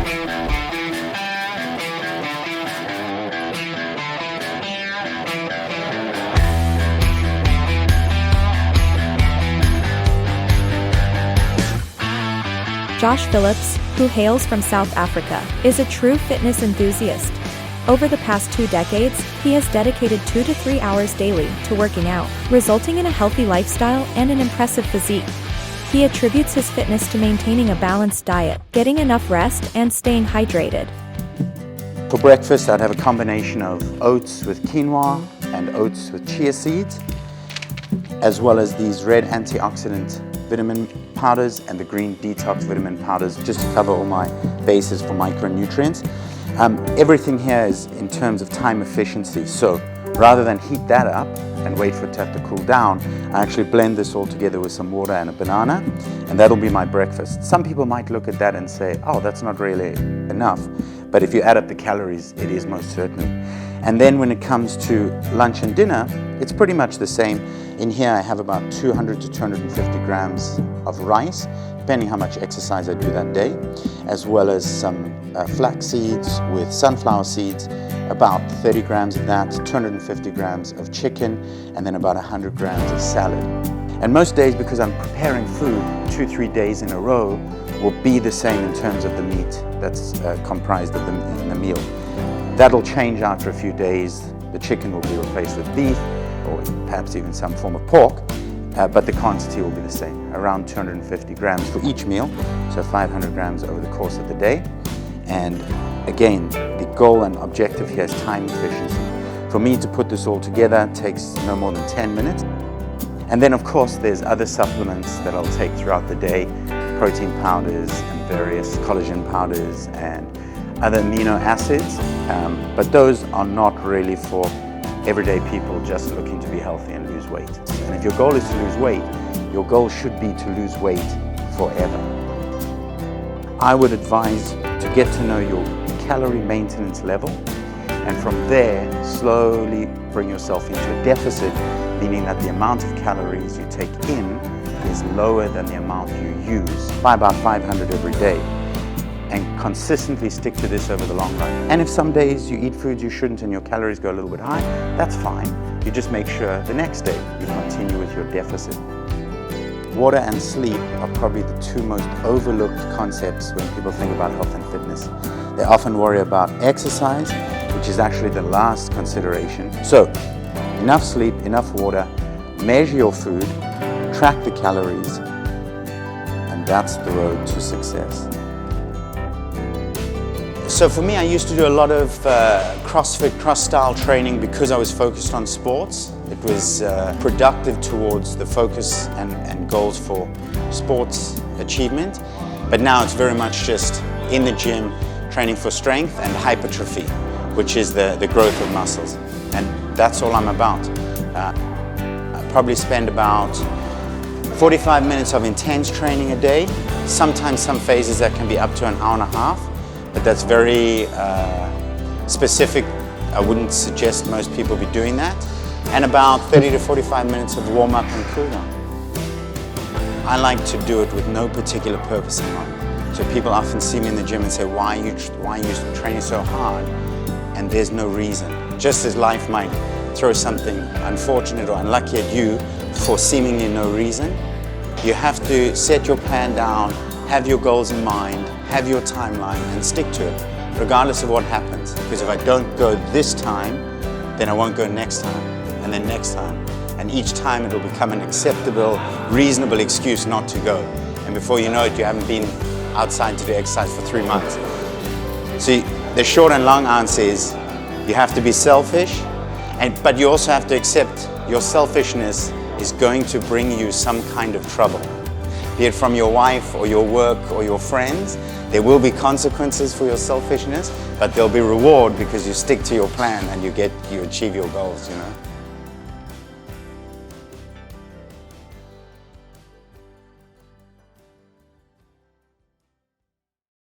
Josh Phillips, who hails from South Africa, is a true fitness enthusiast. Over the past 2 decades, he has dedicated 2 to 3 hours daily to working out, resulting in a healthy lifestyle and an impressive physique. He attributes his fitness to maintaining a balanced diet, getting enough rest, and staying hydrated. For breakfast, I'd have a combination of oats with quinoa and oats with chia seeds, as well as these red antioxidant vitamin powders and the green detox vitamin powders, just to cover all my bases for micronutrients. Everything here is in terms of time efficiency, so rather than heat that up and wait for it to have to cool down, I actually blend this all together with some water and a banana, and that'll be my breakfast. Some people might look at that and say, oh, that's not really enough, but if you add up the calories, it is most certainly. And then when it comes to lunch and dinner, it's pretty much the same. In here I have about 200 to 250 grams of rice, depending how much exercise I do that day, as well as some flax seeds with sunflower seeds, about 30 grams of that, 250 grams of chicken, and then about 100 grams of salad. And most days, because I'm preparing food 2-3 days in a row, will be the same in terms of the meat that's comprised of the meal. That'll change after a few days. The chicken will be replaced with beef, or perhaps even some form of pork, but the quantity will be the same, around 250 grams for each meal, so 500 grams over the course of the day. And again, the goal and objective here is time efficiency. For me to put this all together takes no more than 10 minutes. And then of course there's other supplements that I'll take throughout the day, protein powders and various collagen powders and other amino acids, but those are not really for everyday people just looking to be healthy and lose weight. And if your goal is to lose weight, your goal should be to lose weight forever. I would advise to get to know your calorie maintenance level, and from there slowly bring yourself into a deficit, meaning that the amount of calories you take in is lower than the amount you use, by about 500 every day. And consistently stick to this over the long run. And if some days you eat foods you shouldn't and your calories go a little bit high, that's fine. You just make sure the next day you continue with your deficit. Water and sleep are probably the 2 most overlooked concepts when people think about health and fitness. They often worry about exercise, which is actually the last consideration. So, enough sleep, enough water, measure your food, track the calories, and that's the road to success. So for me, I used to do a lot of CrossFit, cross-style training because I was focused on sports. It was productive towards the focus and goals for sports achievement. But now it's very much just in the gym, training for strength and hypertrophy, which is the growth of muscles. And that's all I'm about. I probably spend about 45 minutes of intense training a day. Sometimes some phases that can be up to an hour and a half. But that's very specific. I wouldn't suggest most people be doing that. And about 30 to 45 minutes of warm-up and cool-down. I like to do it with no particular purpose in mind. So people often see me in the gym and say, why are you training so hard? And there's no reason. Just as life might throw something unfortunate or unlucky at you for seemingly no reason, you have to set your plan down, have your goals in mind, have your timeline, and stick to it, regardless of what happens. Because if I don't go this time, then I won't go next time, and then next time. And each time it'll become an acceptable, reasonable excuse not to go. And before you know it, you haven't been outside to do exercise for 3 months. So the short and long answer is, you have to be selfish, but you also have to accept your selfishness is going to bring you some kind of trouble. Be it from your wife or your work or your friends, there will be consequences for your selfishness, but there'll be reward because you stick to your plan and you achieve your goals, you know.